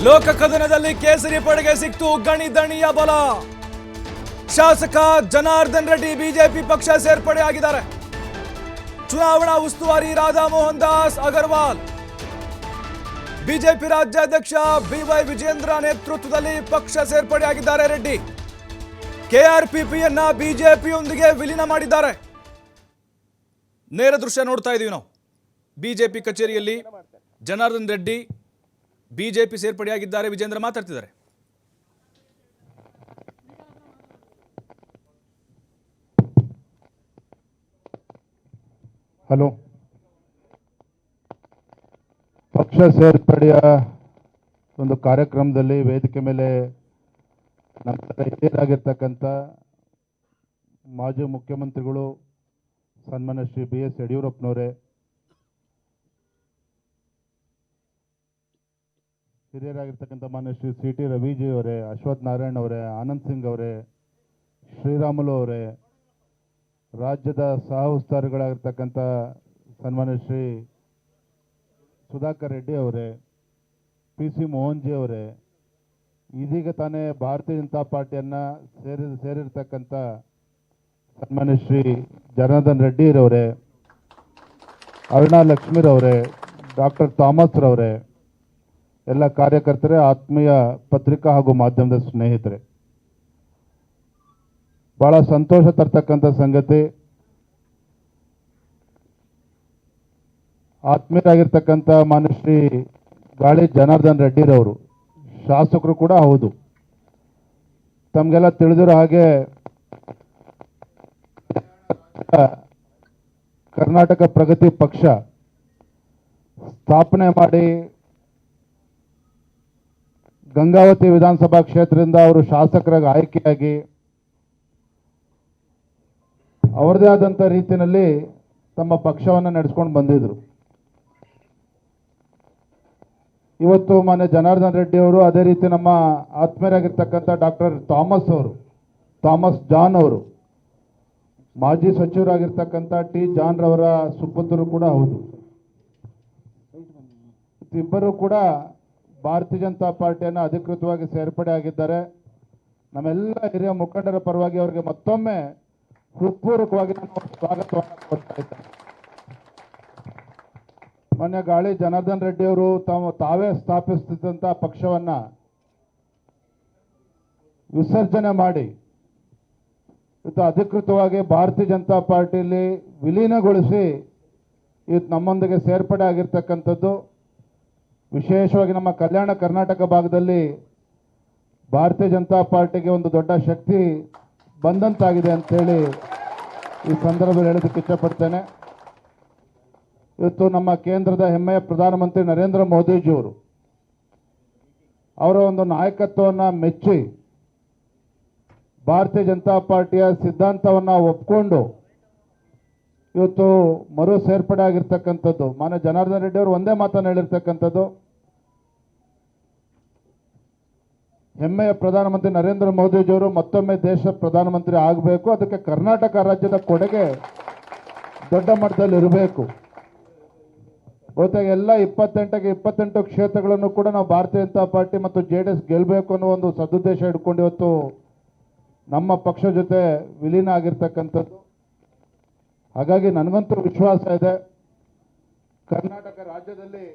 ಲೋಕ ಕದನದಲ್ಲಿ ಕೇಸರಿ ಪಡೆಗೆ ಸಿಕ್ತು ಗಣಿದಣಿಯ ಬಲ. ಶಾಸಕ ಜನಾರ್ದನ್ ರೆಡ್ಡಿ ಬಿಜೆಪಿ ಪಕ್ಷ ಸೇರ್ಪಡೆಯಾಗಿದ್ದಾರೆ. ಚುನಾವಣಾ ಉಸ್ತುವಾರಿ ರಾಧಾ ಮೋಹನ್ ದಾಸ್ ಅಗರ್ವಾಲ್, ಬಿಜೆಪಿ ರಾಜ್ಯಾಧ್ಯಕ್ಷ ಬಿವೈ ವಿಜೇಂದ್ರ ನೇತೃತ್ವದಲ್ಲಿ ಪಕ್ಷ ಸೇರ್ಪಡೆಯಾಗಿದ್ದಾರೆ ರೆಡ್ಡಿ. ಕೆಆರ್ಪಿಪಿಯನ್ನ ಬಿಜೆಪಿಯೊಂದಿಗೆ ವಿಲೀನ ಮಾಡಿದ್ದಾರೆ. ನೇರ ದೃಶ್ಯ ನೋಡ್ತಾ ಇದೀವಿ ನಾವು. ಬಿಜೆಪಿ ಕಚೇರಿಯಲ್ಲಿ ಜನಾರ್ದನ್ ರೆಡ್ಡಿ ಬಿಜೆಪಿ ಸೇರ್ಪಡೆಯಾಗಿದ್ದಾರೆ. ವಿಜೇಂದ್ರ ಮಾತಾಡ್ತಿದ್ದಾರೆ. ಹಲೋ, ಪಕ್ಷ ಸೇರ್ಪಡೆಯ ಒಂದು ಕಾರ್ಯಕ್ರಮದಲ್ಲಿ ವೇದಿಕೆ ಮೇಲೆ ನಮ್ಮ ಹಿರಿಯರಾಗಿರ್ತಕ್ಕಂಥ ಮಾಜಿ ಮುಖ್ಯಮಂತ್ರಿಗಳು ಸನ್ಮಾನ್ಯ ಶ್ರೀ ಬಿ ಎಸ್ ಯಡಿಯೂರಪ್ಪನವರೇ, ಹಿರಿಯರಾಗಿರ್ತಕ್ಕಂಥ ಮಾನ್ಯ ಶ್ರೀ ಸಿ ಟಿ ರವಿಜಿ ಅವರೇ, ಅಶ್ವಥ್ ನಾರಾಯಣ್ ಅವರೇ, ಆನಂದ್ ಸಿಂಗ್ ಅವರೇ, ಶ್ರೀರಾಮುಲು ಅವರೇ, ರಾಜ್ಯದ ಸಹ ಉಸ್ತುವಾರಿಗಳಾಗಿರ್ತಕ್ಕಂಥ ಸನ್ಮಾನ್ಯ ಶ್ರೀ ಸುಧಾಕರ್ ರೆಡ್ಡಿ ಅವರೇ, ಪಿ ಸಿ ಮೋಹನ್ ಜಿ ಅವರೇ, ಇದೀಗ ತಾನೇ ಭಾರತೀಯ ಜನತಾ ಪಾರ್ಟಿಯನ್ನು ಸೇರಿರ್ತಕ್ಕಂಥ ಸನ್ಮಾನ್ಯ ಶ್ರೀ ಜನಾರ್ದನ್ ರೆಡ್ಡಿರವರೇ, ಅರುಣಾ ಲಕ್ಷ್ಮೀರವರೇ, ಡಾಕ್ಟರ್ ಥಾಮಸ್ ರವರೇ, ಎಲ್ಲ ಕಾರ್ಯಕರ್ತರೇ, ಆತ್ಮೀಯ ಪತ್ರಿಕಾ ಹಾಗೂ ಮಾಧ್ಯಮದ ಸ್ನೇಹಿತರೆ, ಬಹಳ ಸಂತೋಷ ತರ್ತಕ್ಕಂಥ ಸಂಗತಿ, ಆತ್ಮೀಯರಾಗಿರ್ತಕ್ಕಂಥ ಮಾನ್ಯ ಶ್ರೀ ಗಾಳಿ ಜನಾರ್ದನ್ ರೆಡ್ಡಿರವರು ಶಾಸಕರು ಕೂಡ ಹೌದು. ತಮಗೆಲ್ಲ ತಿಳಿದಿರೋ ಹಾಗೆ ಕರ್ನಾಟಕ ಪ್ರಗತಿ ಪಕ್ಷ ಸ್ಥಾಪನೆ ಮಾಡಿ ಗಂಗಾವತಿ ವಿಧಾನಸಭಾ ಕ್ಷೇತ್ರದಿಂದ ಅವರು ಶಾಸಕರಾಗಿ ಆಯ್ಕೆಯಾಗಿ ಅವರದೇ ಆದಂಥ ರೀತಿಯಲ್ಲಿ ತಮ್ಮ ಪಕ್ಷವನ್ನು ನಡೆಸ್ಕೊಂಡು ಬಂದಿದ್ರು. ಇವತ್ತು ಮಾನ್ಯ ಜನಾರ್ದನ್ ರೆಡ್ಡಿ ಅವರು, ಅದೇ ರೀತಿ ನಮ್ಮ ಆತ್ಮೀಯರಾಗಿರ್ತಕ್ಕಂಥ ಡಾಕ್ಟರ್ ಥಾಮಸ್ ಜಾನ್ ಅವರು, ಮಾಜಿ ಸಚಿವರಾಗಿರ್ತಕ್ಕಂಥ ಟಿ ಜಾನ್ ರವರ ಸುಪುತ್ರರು ಕೂಡ ಹೌದು. ಇಬ್ಬರು ಕೂಡ ಭಾರತೀಯ ಜನತಾ ಪಾರ್ಟಿಯನ್ನು ಅಧಿಕೃತವಾಗಿ ಸೇರ್ಪಡೆ ಆಗಿದ್ದಾರೆ. ನಮ್ಮೆಲ್ಲ ಹಿರಿಯ ಮುಖಂಡರ ಪರವಾಗಿ ಅವರಿಗೆ ಮತ್ತೊಮ್ಮೆ ಹೃತ್ಪೂರ್ವಕವಾಗಿ ನಾನು ಸ್ವಾಗತವನ್ನು ಕೊಡ್ತಾ ಇದ್ದೇನೆ. ಮಾನ್ಯ ಗಾಳಿ ಜನಾರ್ದನ್ ರೆಡ್ಡಿ ಅವರು ತಾವೇ ಸ್ಥಾಪಿಸುತ್ತಿದ್ದಂಥ ಪಕ್ಷವನ್ನ ವಿಸರ್ಜನೆ ಮಾಡಿ ಇವತ್ತು ಅಧಿಕೃತವಾಗಿ ಭಾರತೀಯ ಜನತಾ ಪಾರ್ಟಿಯಲ್ಲಿ ವಿಲೀನಗೊಳಿಸಿ ಇವತ್ತು ನಮ್ಮೊಂದಿಗೆ ಸೇರ್ಪಡೆ ಆಗಿರ್ತಕ್ಕಂಥದ್ದು. ವಿಶೇಷವಾಗಿ ನಮ್ಮ ಕಲ್ಯಾಣ ಕರ್ನಾಟಕ ಭಾಗದಲ್ಲಿ ಭಾರತೀಯ ಜನತಾ ಪಾರ್ಟಿಗೆ ಒಂದು ದೊಡ್ಡ ಶಕ್ತಿ ಬಂದಂತಾಗಿದೆ ಅಂತೇಳಿ ಈ ಸಂದರ್ಭದಲ್ಲಿ ಹೇಳೋದಕ್ಕೆ ಇಷ್ಟಪಡ್ತೇನೆ. ಇವತ್ತು ನಮ್ಮ ಕೇಂದ್ರದ ಹೆಮ್ಮೆಯ ಪ್ರಧಾನಮಂತ್ರಿ ನರೇಂದ್ರ ಮೋದಿಜಿಯವರು ಅವರ ಒಂದು ನಾಯಕತ್ವವನ್ನು ಮೆಚ್ಚಿ ಭಾರತೀಯ ಜನತಾ ಪಾರ್ಟಿಯ ಸಿದ್ಧಾಂತವನ್ನು ಒಪ್ಕೊಂಡು ಇವತ್ತು ಮರು ಸೇರ್ಪಡೆ ಆಗಿರ್ತಕ್ಕಂಥದ್ದು. ಮಾನ್ಯ ಜನಾರ್ದನ್ ರೆಡ್ಡಿ ಅವರು ಒಂದೇ ಮಾತನ್ನು ಹೇಳಿರ್ತಕ್ಕಂಥದ್ದು, ಹೆಮ್ಮೆಯ ಪ್ರಧಾನಮಂತ್ರಿ ನರೇಂದ್ರ ಮೋದಿಜಿಯವರು ಮತ್ತೊಮ್ಮೆ ದೇಶ ಪ್ರಧಾನಮಂತ್ರಿ ಆಗಬೇಕು, ಅದಕ್ಕೆ ಕರ್ನಾಟಕ ರಾಜ್ಯದ ಕೊಡುಗೆ ದೊಡ್ಡ ಮಟ್ಟದಲ್ಲಿ ಇರಬೇಕು. ಬಹುತೇಕ ಎಲ್ಲ 28 ಕ್ಷೇತ್ರಗಳನ್ನು ಕೂಡ ನಾವು ಭಾರತೀಯ ಜನತಾ ಪಾರ್ಟಿ ಮತ್ತು JDS ಗೆಲ್ಲಬೇಕು ಅನ್ನೋ ಒಂದು ಸದುದ್ದೇಶ ಇಟ್ಕೊಂಡು ಇವತ್ತು ನಮ್ಮ ಪಕ್ಷ ಜೊತೆ ವಿಲೀನ ಆಗಿರ್ತಕ್ಕಂಥದ್ದು. ಹಾಗಾಗಿ ನನಗಂತೂ ವಿಶ್ವಾಸ ಇದೆ, ಕರ್ನಾಟಕ ರಾಜ್ಯದಲ್ಲಿ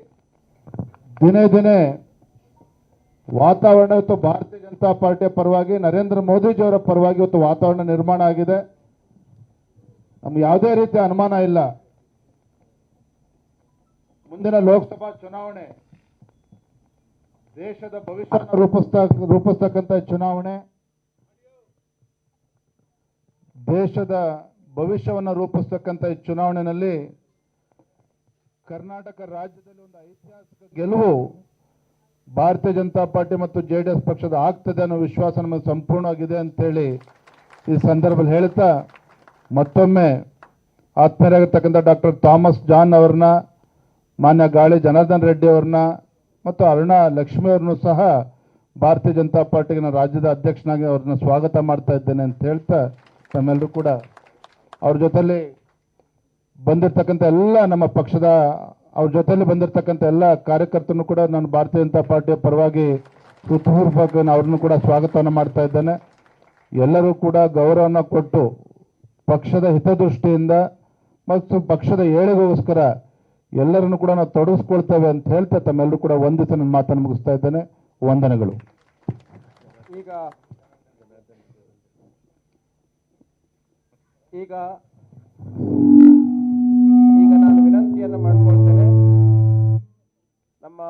ದಿನೇ ದಿನೇ ವಾತಾವರಣ ಇವತ್ತು ಭಾರತೀಯ ಜನತಾ ಪಾರ್ಟಿಯ ಪರವಾಗಿ, ನರೇಂದ್ರ ಮೋದಿಜಿಯವರ ಪರವಾಗಿ ಇವತ್ತು ವಾತಾವರಣ ನಿರ್ಮಾಣ ಆಗಿದೆ. ನಮ್ಗೆ ಯಾವುದೇ ರೀತಿಯ ಅನುಮಾನ ಇಲ್ಲ, ಮುಂದಿನ ಲೋಕಸಭಾ ಚುನಾವಣೆ ದೇಶದ ಭವಿಷ್ಯವನ್ನು ರೂಪಿಸ್ತಕ್ಕಂಥ ಚುನಾವಣೆ, ದೇಶದ ಭವಿಷ್ಯವನ್ನು ರೂಪಿಸ್ತಕ್ಕಂಥ ಈ ಚುನಾವಣೆಯಲ್ಲಿ ಕರ್ನಾಟಕ ರಾಜ್ಯದಲ್ಲಿ ಒಂದು ಐತಿಹಾಸಿಕ ಗೆಲುವು ಭಾರತೀಯ ಜನತಾ ಪಾರ್ಟಿ ಮತ್ತು JDS ಪಕ್ಷದ ಆಗ್ತದೆ ಅನ್ನೋ ವಿಶ್ವಾಸ ನಮಗೆ ಸಂಪೂರ್ಣವಾಗಿದೆ ಅಂತೇಳಿ ಈ ಸಂದರ್ಭದಲ್ಲಿ ಹೇಳ್ತಾ, ಮತ್ತೊಮ್ಮೆ ಆತ್ಮೀಯರಾಗಿರ್ತಕ್ಕಂಥ ಡಾಕ್ಟರ್ ಥಾಮಸ್ ಜಾನ್ ಅವ್ರನ್ನ, ಮಾನ್ಯ ಗಾಳಿ ಜನಾರ್ದನ್ ರೆಡ್ಡಿ ಅವ್ರನ್ನ ಮತ್ತು ಅರುಣಾ ಲಕ್ಷ್ಮಿ ಅವ್ರನ್ನೂ ಸಹ ಭಾರತೀಯ ಜನತಾ ಪಾರ್ಟಿಗೆ ನಾನು ರಾಜ್ಯದ ಅಧ್ಯಕ್ಷನಾಗಿ ಅವ್ರನ್ನ ಸ್ವಾಗತ ಮಾಡ್ತಾ ಇದ್ದೇನೆ ಅಂತ ಹೇಳ್ತಾ, ತಮ್ಮೆಲ್ಲರೂ ಕೂಡ ಅವ್ರ ಜೊತೆಲಿ ಬಂದಿರತಕ್ಕಂಥ ಎಲ್ಲ ನಮ್ಮ ಪಕ್ಷದ ಅವ್ರ ಜೊತೆಯಲ್ಲಿ ಬಂದಿರತಕ್ಕಂಥ ಎಲ್ಲ ಕಾರ್ಯಕರ್ತರನ್ನು ಕೂಡ ನಾನು ಭಾರತೀಯ ಜನತಾ ಪಾರ್ಟಿಯ ಪರವಾಗಿ ಹೃತ್ಪೂರ್ವಕ ಅವ್ರನ್ನು ಕೂಡ ಸ್ವಾಗತವನ್ನು ಮಾಡ್ತಾ ಇದ್ದೇನೆ. ಎಲ್ಲರೂ ಕೂಡ ಗೌರವನ ಕೊಟ್ಟು ಪಕ್ಷದ ಹಿತದೃಷ್ಟಿಯಿಂದ ಮತ್ತು ಪಕ್ಷದ ಏಳಿಗೆಗೋಸ್ಕರ ಎಲ್ಲರನ್ನು ಕೂಡ ನಾವು ತೊಡಗಿಸ್ಕೊಳ್ತೇವೆ ಅಂತ ಹೇಳ್ತಾ ತಮ್ಮೆಲ್ಲರೂ ಕೂಡ ವಂದಿಸಿ ನನ್ನ ಮಾತನ್ನು ಮುಗಿಸ್ತಾ ಇದ್ದೇನೆ. ವಂದನೆಗಳು. ಈಗ ಈಗ ಈಗ ನಾನು ವಿನಂತಿಯನ್ನು ಮಾಡ್ಕೊಳ್ತೇನೆ. ನಮ್ಮ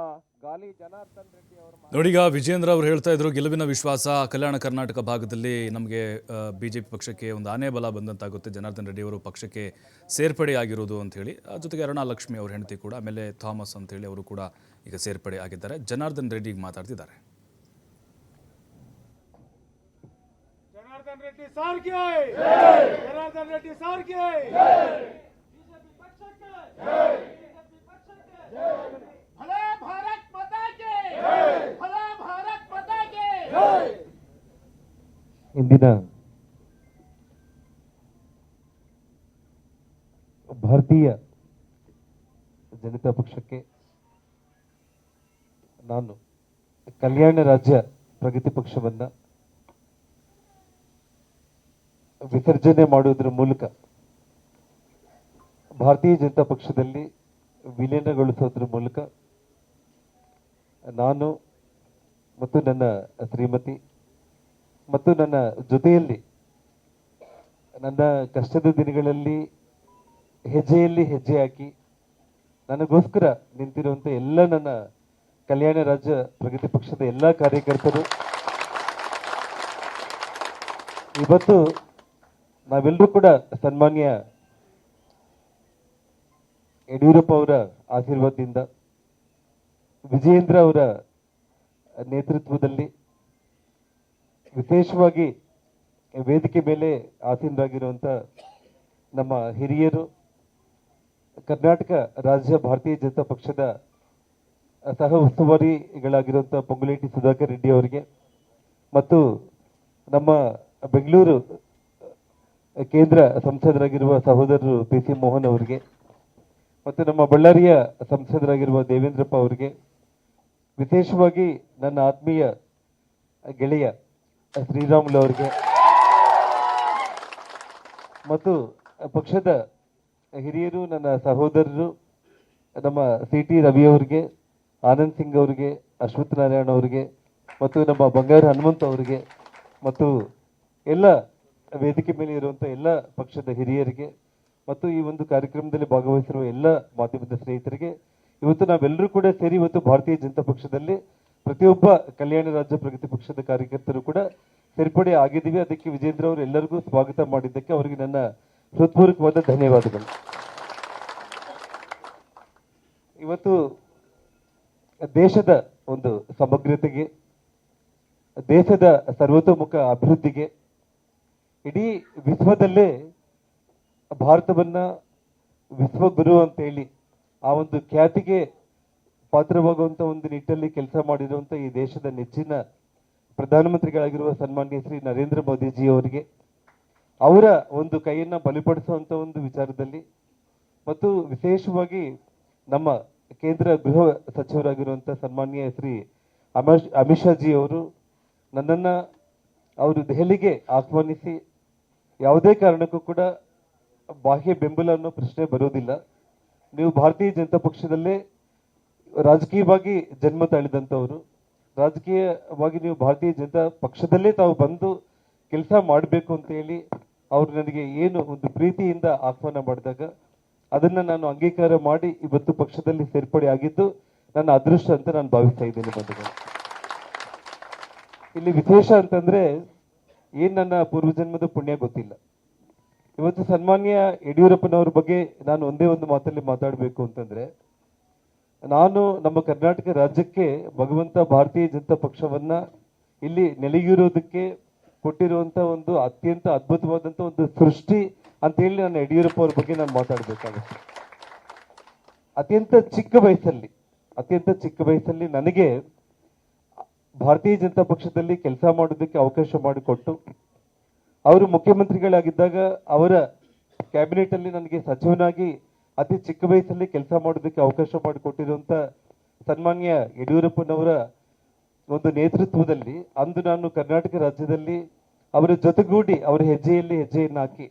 ಗಾಲಿ ಜನಾರ್ದನ್ ರೆಡ್ಡಿ ಅವರು ನೋಡಿ, ಈಗ ವಿಜೇಂದ್ರ ಅವರು ಹೇಳ್ತಾ ಇದ್ರು ಗೆಲುವಿನ ವಿಶ್ವಾಸ ಕಲ್ಯಾಣ ಕರ್ನಾಟಕ ಭಾಗದಲ್ಲಿ ನಮಗೆ ಬಿಜೆಪಿ ಪಕ್ಷಕ್ಕೆ ಒಂದು ಆನೆ ಬಲ ಬಂದಂತಾಗುತ್ತೆ, ಜನಾರ್ದನ್ ರೆಡ್ಡಿ ಅವರು ಪಕ್ಷಕ್ಕೆ ಸೇರ್ಪಡೆ ಆಗಿರೋದು ಅಂತ ಹೇಳಿ. ಜೊತೆಗೆ ಅರುಣಾಲಕ್ಷ್ಮಿ ಅವ್ರ ಹೆಂಡತಿ ಕೂಡ, ಆಮೇಲೆ ಥಾಮಸ್ ಅಂತ ಹೇಳಿ ಅವರು ಕೂಡ ಈಗ ಸೇರ್ಪಡೆ ಆಗಿದ್ದಾರೆ. ಜನಾರ್ದನ್ ರೆಡ್ಡಿ ಮಾತಾಡ್ತಿದ್ದಾರೆ. ಜನಾರ್ದನ್ ರೆಡ್ಡಿ ಸಾರ್ಗೆ, ಜನಾರ್ದನ್ ರೆಡ್ಡಿ ಸಾರ್ಗೆ, ಬಿಜೆಪಿ ಪಕ್ಷಕ್ಕೆ, ಬಿಜೆಪಿ ಪಕ್ಷಕ್ಕೆ, ಭಲೇ ಭಾರತ್ ಮಾತಾ ಕಿ, ಭಲೇ ಭಾರತ್ ಮಾತಾ ಕಿ. ಇಂದಿನ ಭಾರತೀಯ ಜನತಾ ಪಕ್ಷಕ್ಕೆ ನಾನು ಕಲ್ಯಾಣ ರಾಜ್ಯ ಪ್ರಗತಿ ಪಕ್ಷವನ್ನ ವಿಸರ್ಜನೆ ಮಾಡುವುದರ ಮೂಲಕ ಭಾರತೀಯ ಜನತಾ ಪಕ್ಷದಲ್ಲಿ ವಿಲೀನಗೊಳಿಸೋದ್ರ ಮೂಲಕ ನಾನು ಮತ್ತು ನನ್ನ ಶ್ರೀಮತಿ ಮತ್ತು ನನ್ನ ಜೊತೆಯಲ್ಲಿ ನನ್ನ ಕಷ್ಟದ ದಿನಗಳಲ್ಲಿ ಹೆಜ್ಜೆಯಲ್ಲಿ ಹೆಜ್ಜೆ ಹಾಕಿ ನನಗೋಸ್ಕರ ನಿಂತಿರುವಂಥ ಎಲ್ಲ ನನ್ನ ಕಲ್ಯಾಣ ರಾಜ್ಯ ಪ್ರಗತಿ ಪಕ್ಷದ ಎಲ್ಲ ಕಾರ್ಯಕರ್ತರು ಇವತ್ತು ನಾವೆಲ್ಲರೂ ಕೂಡ ಸನ್ಮಾನ್ಯ ಯಡಿಯೂರಪ್ಪ ಅವರ ಆಶೀರ್ವಾದದಿಂದ ವಿಜಯೇಂದ್ರ ಅವರ ನೇತೃತ್ವದಲ್ಲಿ ವಿಶೇಷವಾಗಿ ವೇದಿಕೆ ಮೇಲೆ ಆಸೀನರಾಗಿರುವಂಥ ನಮ್ಮ ಹಿರಿಯರು, ಕರ್ನಾಟಕ ರಾಜ್ಯ ಭಾರತೀಯ ಜನತಾ ಪಕ್ಷದ ಸಹ ಉಸ್ತುವಾರಿಗಳಾಗಿರುವಂಥ ಪೊಂಗುಲೇಟಿ ಸುಧಾಕರ್ ರೆಡ್ಡಿ ಅವರಿಗೆ ಮತ್ತು ನಮ್ಮ ಬೆಂಗಳೂರು ಕೇಂದ್ರ ಸಂಸದರಾಗಿರುವ ಸಹೋದರರು ಪಿ ಸಿ ಮೋಹನ್ ಅವರಿಗೆ ಮತ್ತು ನಮ್ಮ ಬಳ್ಳಾರಿಯ ಸಂಸದರಾಗಿರುವ ದೇವೇಂದ್ರಪ್ಪ ಅವರಿಗೆ, ವಿಶೇಷವಾಗಿ ನನ್ನ ಆತ್ಮೀಯ ಗೆಳೆಯ ಶ್ರೀರಾಮುಲು ಅವರಿಗೆ ಮತ್ತು ಪಕ್ಷದ ಹಿರಿಯರು, ನನ್ನ ಸಹೋದರರು, ನಮ್ಮ ಸಿ ಟಿ ರವಿ ಅವರಿಗೆ, ಆನಂದ್ ಸಿಂಗ್ ಅವರಿಗೆ, ಅಶ್ವಥ್ ನಾರಾಯಣ ಅವರಿಗೆ ಮತ್ತು ನಮ್ಮ ಬಂಗಾರ ಹನುಮಂತ್ ಅವರಿಗೆ ಮತ್ತು ಎಲ್ಲ ವೇದಿಕೆ ಮೇಲೆ ಇರುವಂಥ ಎಲ್ಲ ಪಕ್ಷದ ಹಿರಿಯರಿಗೆ ಮತ್ತು ಈ ಒಂದು ಕಾರ್ಯಕ್ರಮದಲ್ಲಿ ಭಾಗವಹಿಸಿರುವ ಎಲ್ಲ ಮಾಧ್ಯಮದ ಸ್ನೇಹಿತರಿಗೆ, ಇವತ್ತು ನಾವೆಲ್ಲರೂ ಕೂಡ ಸೇರಿ ಇವತ್ತು ಭಾರತೀಯ ಜನತಾ ಪಕ್ಷದಲ್ಲಿ ಪ್ರತಿಯೊಬ್ಬ ಕಲ್ಯಾಣ ರಾಜ್ಯ ಪ್ರಗತಿ ಪಕ್ಷದ ಕಾರ್ಯಕರ್ತರು ಕೂಡ ಸೇರ್ಪಡೆ ಆಗಿದ್ದೀವಿ. ಅದಕ್ಕೆ ವಿಜೇಂದ್ರ ಅವರು ಎಲ್ಲರಿಗೂ ಸ್ವಾಗತ ಮಾಡಿದ್ದಕ್ಕೆ ಅವರಿಗೆ ನನ್ನ ಹೃತ್ಪೂರ್ವಕವಾದ ಧನ್ಯವಾದಗಳು. ಇವತ್ತು ದೇಶದ ಒಂದು ಸಮಗ್ರತೆಗೆ, ದೇಶದ ಸರ್ವತೋಮುಖ ಅಭಿವೃದ್ಧಿಗೆ, ಇಡೀ ವಿಶ್ವದಲ್ಲೇ ಭಾರತವನ್ನ ವಿಶ್ವಗುರು ಅಂತ ಹೇಳಿ ಆ ಒಂದು ಖ್ಯಾತಿಗೆ ಪಾತ್ರವಾಗುವಂತ ಒಂದು ನಿಟ್ಟಲ್ಲಿ ಕೆಲಸ ಮಾಡಿರುವಂತ ಈ ದೇಶದ ನೆಚ್ಚಿನ ಪ್ರಧಾನಮಂತ್ರಿಗಳಾಗಿರುವ ಸನ್ಮಾನ್ಯ ಶ್ರೀ ನರೇಂದ್ರ ಮೋದಿಜಿ ಅವರಿಗೆ ಅವರ ಒಂದು ಕೈಯನ್ನ ಬಲಪಡಿಸುವಂತ ಒಂದು ವಿಚಾರದಲ್ಲಿ ಮತ್ತು ವಿಶೇಷವಾಗಿ ನಮ್ಮ ಕೇಂದ್ರ ಗೃಹ ಸಚಿವರಾಗಿರುವಂತ ಸನ್ಮಾನ್ಯ ಶ್ರೀ ಅಮಿತ್ ಶಾ ಜಿ ಅವರು ನನ್ನನ್ನ ಅವರು ದೆಹಲಿಗೆ ಆಹ್ವಾನಿಸಿ ಯಾವುದೇ ಕಾರಣಕ್ಕೂ ಕೂಡ ಬಾಹ್ಯ ಬೆಂಬಲ ಅನ್ನೋ ಪ್ರಶ್ನೆ ಬರೋದಿಲ್ಲ, ನೀವು ಭಾರತೀಯ ಜನತಾ ಪಕ್ಷದಲ್ಲೇ ರಾಜಕೀಯವಾಗಿ ಜನ್ಮ ತಾಳಿದಂಥವರು, ರಾಜಕೀಯವಾಗಿ ನೀವು ಭಾರತೀಯ ಜನತಾ ಪಕ್ಷದಲ್ಲೇ ತಾವು ಬಂದು ಕೆಲಸ ಮಾಡಬೇಕು ಅಂತ ಹೇಳಿ ಅವರು ನನಗೆ ಏನು ಒಂದು ಪ್ರೀತಿಯಿಂದ ಆಹ್ವಾನ ಮಾಡಿದಾಗ ಅದನ್ನ ನಾನು ಅಂಗೀಕಾರ ಮಾಡಿ ಇವತ್ತು ಪಕ್ಷದಲ್ಲಿ ಸೇರ್ಪಡೆ ಆಗಿದ್ದು ನನ್ನ ಅದೃಷ್ಟ ಅಂತ ನಾನು ಭಾವಿಸ್ತಾ ಇದ್ದೇನೆ ಬಂಧುಗಳು. ಇಲ್ಲಿ ವಿಶೇಷ ಅಂತಂದ್ರೆ ಏನ್ ನನ್ನ ಪೂರ್ವಜನ್ಮದ ಪುಣ್ಯ ಗೊತ್ತಿಲ್ಲ. ಇವತ್ತು ಸನ್ಮಾನ್ಯ ಯಡಿಯೂರಪ್ಪನವ್ರ ಬಗ್ಗೆ ನಾನು ಒಂದೇ ಒಂದು ಮಾತಲ್ಲಿ ಮಾತಾಡಬೇಕು ಅಂತಂದ್ರೆ, ನಾನು ನಮ್ಮ ಕರ್ನಾಟಕ ರಾಜ್ಯಕ್ಕೆ ಭಗವಂತ ಭಾರತೀಯ ಜನತಾ ಪಕ್ಷವನ್ನ ಇಲ್ಲಿ ನೆಲೆಯೂರೋದಕ್ಕೆ ಕೊಟ್ಟಿರುವಂತ ಒಂದು ಅತ್ಯಂತ ಅದ್ಭುತವಾದಂತ ಒಂದು ಸೃಷ್ಟಿ ಅಂತ ಹೇಳಿ ನಾನು ಯಡಿಯೂರಪ್ಪ ಅವ್ರ ಬಗ್ಗೆ ನಾನು ಮಾತಾಡಬೇಕಾಗುತ್ತೆ. ಅತ್ಯಂತ ಚಿಕ್ಕ ವಯಸ್ಸಲ್ಲಿ ನನಗೆ ಭಾರತೀಯ ಜನತಾ ಪಕ್ಷದಲ್ಲಿ ಕೆಲಸ ಮಾಡೋದಕ್ಕೆ ಅವಕಾಶ ಮಾಡಿಕೊಟ್ಟು ಅವರು ಮುಖ್ಯಮಂತ್ರಿಗಳಾಗಿದ್ದಾಗ ಅವರ ಕ್ಯಾಬಿನೆಟ್ ಅಲ್ಲಿ ನನಗೆ ಸಚಿವನಾಗಿ ಅತಿ ಚಿಕ್ಕ ವಯಸ್ಸಲ್ಲಿ ಕೆಲಸ ಮಾಡೋದಕ್ಕೆ ಅವಕಾಶ ಮಾಡಿಕೊಟ್ಟಿರುವಂತ ಸನ್ಮಾನ್ಯ ಯಡಿಯೂರಪ್ಪನವರ ಒಂದು ನೇತೃತ್ವದಲ್ಲಿ ಅಂದು ನಾನು ಕರ್ನಾಟಕ ರಾಜ್ಯದಲ್ಲಿ ಅವರ ಜೊತೆಗೂಡಿ ಅವರ ಹೆಜ್ಜೆಯಲ್ಲಿ ಹೆಜ್ಜೆಯನ್ನು ಹಾಕಿ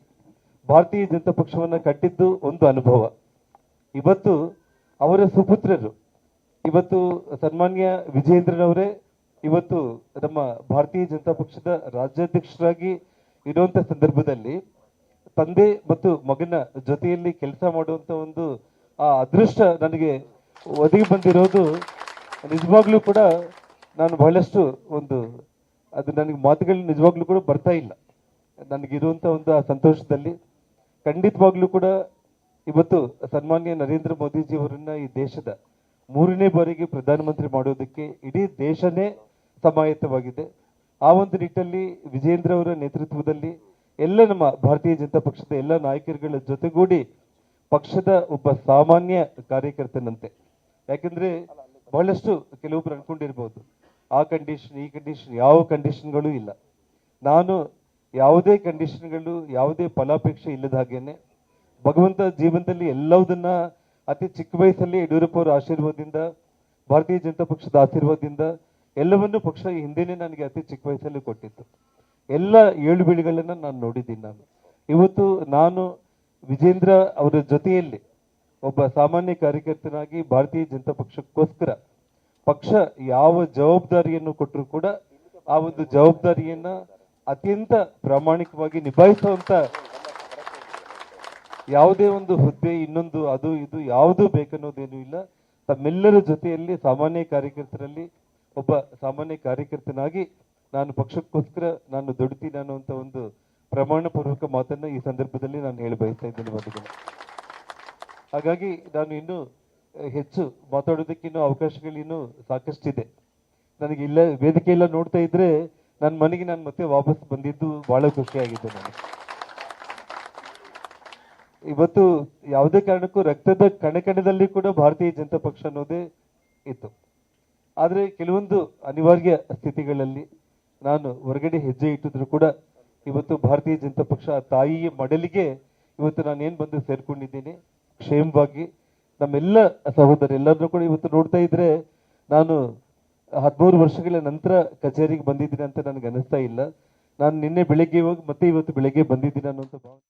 ಭಾರತೀಯ ಜನತಾ ಪಕ್ಷವನ್ನ ಕಟ್ಟಿದ್ದು ಒಂದು ಅನುಭವ. ಇವತ್ತು ಅವರ ಸುಪುತ್ರರು ಇವತ್ತು ಸನ್ಮಾನ್ಯ ವಿಜೇಂದ್ರನವರೇ ಇವತ್ತು ನಮ್ಮ ಭಾರತೀಯ ಜನತಾ ಪಕ್ಷದ ರಾಜ್ಯಾಧ್ಯಕ್ಷರಾಗಿ ಇರುವಂತ ಸಂದರ್ಭದಲ್ಲಿ ತಂದೆ ಮತ್ತು ಮಗನ ಜೊತೆಯಲ್ಲಿ ಕೆಲಸ ಮಾಡುವಂತ ಒಂದು ಆ ಅದೃಷ್ಟ ನನಗೆ ಒದಗಿ ಬಂದಿರೋದು ನಿಜವಾಗ್ಲೂ ಕೂಡ ನಾನು ಬಹಳಷ್ಟು ಅದು ನನಗೆ ಮಾತುಗಳು ನಿಜವಾಗ್ಲೂ ಕೂಡ ಬರ್ತಾ ಇಲ್ಲ. ನನಗಿರುವಂತ ಒಂದು ಆ ಸಂತೋಷದಲ್ಲಿ ಖಂಡಿತವಾಗ್ಲೂ ಕೂಡ ಇವತ್ತು ಸನ್ಮಾನ್ಯ ನರೇಂದ್ರ ಮೋದಿಜಿ ಅವರನ್ನ ಈ ದೇಶದ 3ನೇ ಬಾರಿಗೆ ಪ್ರಧಾನಮಂತ್ರಿ ಮಾಡೋದಕ್ಕೆ ಇಡೀ ದೇಶನೇ ಸಮಾಯತ್ತವಾಗಿದೆ. ಆ ಒಂದು ನಿಟ್ಟಲ್ಲಿ ವಿಜೇಂದ್ರ ಅವರ ನೇತೃತ್ವದಲ್ಲಿ ಎಲ್ಲ ನಮ್ಮ ಭಾರತೀಯ ಜನತಾ ಪಕ್ಷದ ಎಲ್ಲ ನಾಯಕರುಗಳ ಜೊತೆಗೂಡಿ ಪಕ್ಷದ ಒಬ್ಬ ಸಾಮಾನ್ಯ ಕಾರ್ಯಕರ್ತನಂತೆ, ಯಾಕಂದ್ರೆ ಬಹಳಷ್ಟು ಕೆಲವೊಬ್ರು ಅನ್ಕೊಂಡಿರ್ಬೋದು ಆ ಕಂಡೀಷನ್ ಈ ಕಂಡೀಷನ್, ಯಾವ ಕಂಡೀಷನ್ಗಳು ಇಲ್ಲ. ನಾನು ಯಾವುದೇ ಕಂಡೀಷನ್ಗಳು ಯಾವುದೇ ಫಲಾಪೇಕ್ಷೆ ಇಲ್ಲದ ಹಾಗೇನೆ ಭಗವಂತ ಜೀವನದಲ್ಲಿ ಎಲ್ಲವುದನ್ನ ಅತಿ ಚಿಕ್ಕ ವಯಸ್ಸಲ್ಲಿ ಯಡಿಯೂರಪ್ಪ ಅವರ ಆಶೀರ್ವಾದದಿಂದ ಭಾರತೀಯ ಜನತಾ ಪಕ್ಷದ ಆಶೀರ್ವಾದದಿಂದ ಎಲ್ಲವನ್ನೂ ಪಕ್ಷ ಹಿಂದೆನೆ ನನಗೆ ಅತಿ ಚಿಕ್ಕ ವಯಸ್ಸಲ್ಲಿ ಕೊಟ್ಟಿತ್ತು. ಎಲ್ಲ ಏಳು ಬೀಳುಗಳನ್ನ ನಾನು ನೋಡಿದ್ದೀನಿ. ಇವತ್ತು ನಾನು ವಿಜೇಂದ್ರ ಅವರ ಜೊತೆಯಲ್ಲಿ ಒಬ್ಬ ಸಾಮಾನ್ಯ ಕಾರ್ಯಕರ್ತನಾಗಿ ಭಾರತೀಯ ಜನತಾ ಪಕ್ಷಕ್ಕೋಸ್ಕರ ಪಕ್ಷ ಯಾವ ಜವಾಬ್ದಾರಿಯನ್ನು ಕೊಟ್ಟರು ಕೂಡ ಆ ಒಂದು ಜವಾಬ್ದಾರಿಯನ್ನ ಅತ್ಯಂತ ಪ್ರಾಮಾಣಿಕವಾಗಿ ನಿಭಾಯಿಸುವಂತ ಯಾವುದೇ ಒಂದು ಹುದ್ದೆ ಇನ್ನೊಂದು ಅದು ಇದು ಯಾವುದು ಬೇಕನ್ನೋದೇನು ಇಲ್ಲ. ತಮ್ಮೆಲ್ಲರ ಜೊತೆಯಲ್ಲಿ ಸಾಮಾನ್ಯ ಕಾರ್ಯಕರ್ತರಲ್ಲಿ ಒಬ್ಬ ಸಾಮಾನ್ಯ ಕಾರ್ಯಕರ್ತನಾಗಿ ನಾನು ಪಕ್ಷಕ್ಕೋಸ್ಕರ ನಾನು ದುಡಿತೀನಿ ಅನ್ನುವಂಥ ಒಂದು ಪ್ರಮಾಣ ಪೂರ್ವಕ ಮಾತನ್ನ ಈ ಸಂದರ್ಭದಲ್ಲಿ ನಾನು ಹೇಳಿ ಬಯಸ್ತಾ ಇದ್ದೇನೆ ಬಂಧುಗಳು. ಹಾಗಾಗಿ ನಾನು ಇನ್ನೂ ಹೆಚ್ಚು ಮಾತಾಡೋದಕ್ಕೆ ಇನ್ನೂ ಅವಕಾಶಗಳಿನ್ನೂ ಸಾಕಷ್ಟಿದೆ. ನನಗೆ ಇಲ್ಲ ವೇದಿಕೆ ಎಲ್ಲ ನೋಡ್ತಾ ಇದ್ರೆ ನನ್ನ ಮನೆಗೆ ನಾನು ಮತ್ತೆ ವಾಪಸ್ ಬಂದಿದ್ದು ಬಹಳ ಖುಷಿಯಾಗಿದೆ ನನಗೆ. ಇವತ್ತು ಯಾವುದೇ ಕಾರಣಕ್ಕೂ ರಕ್ತದ ಕಣಕಣದಲ್ಲಿ ಕೂಡ ಭಾರತೀಯ ಜನತಾ ಪಕ್ಷ ಅನ್ನೋದೇ ಇತ್ತು. ಆದ್ರೆ ಕೆಲವೊಂದು ಅನಿವಾರ್ಯ ಸ್ಥಿತಿಗಳಲ್ಲಿ ನಾನು ಹೊರಗಡೆ ಹೆಜ್ಜೆ ಇಟ್ಟಿದ್ರು ಕೂಡ ಇವತ್ತು ಭಾರತೀಯ ಜನತಾ ಪಕ್ಷ ತಾಯಿಯ ಮಡಲಿಗೆ ಇವತ್ತು ನಾನೇನ್ ಬಂದು ಸೇರ್ಕೊಂಡಿದ್ದೀನಿ ಕ್ಷೇಮವಾಗಿ. ನಮ್ಮೆಲ್ಲ ಸಹೋದರೆಲ್ಲರೂ ಕೂಡ ಇವತ್ತು ನೋಡ್ತಾ ಇದ್ರೆ ನಾನು 13 ವರ್ಷಗಳ ನಂತರ ಕಚೇರಿಗೆ ಬಂದಿದ್ದೀನಿ ಅಂತ ನನಗೆ ಅನಿಸ್ತಾ ಇಲ್ಲ. ನಾನು ನಿನ್ನೆ ಬೆಳಿಗ್ಗೆ ಹೋಗಿ ಮತ್ತೆ ಇವತ್ತು ಬೆಳಿಗ್ಗೆ ಬಂದಿದ್ದೀನಿ ಅನ್ನುವಂಥ ಭಾವನೆ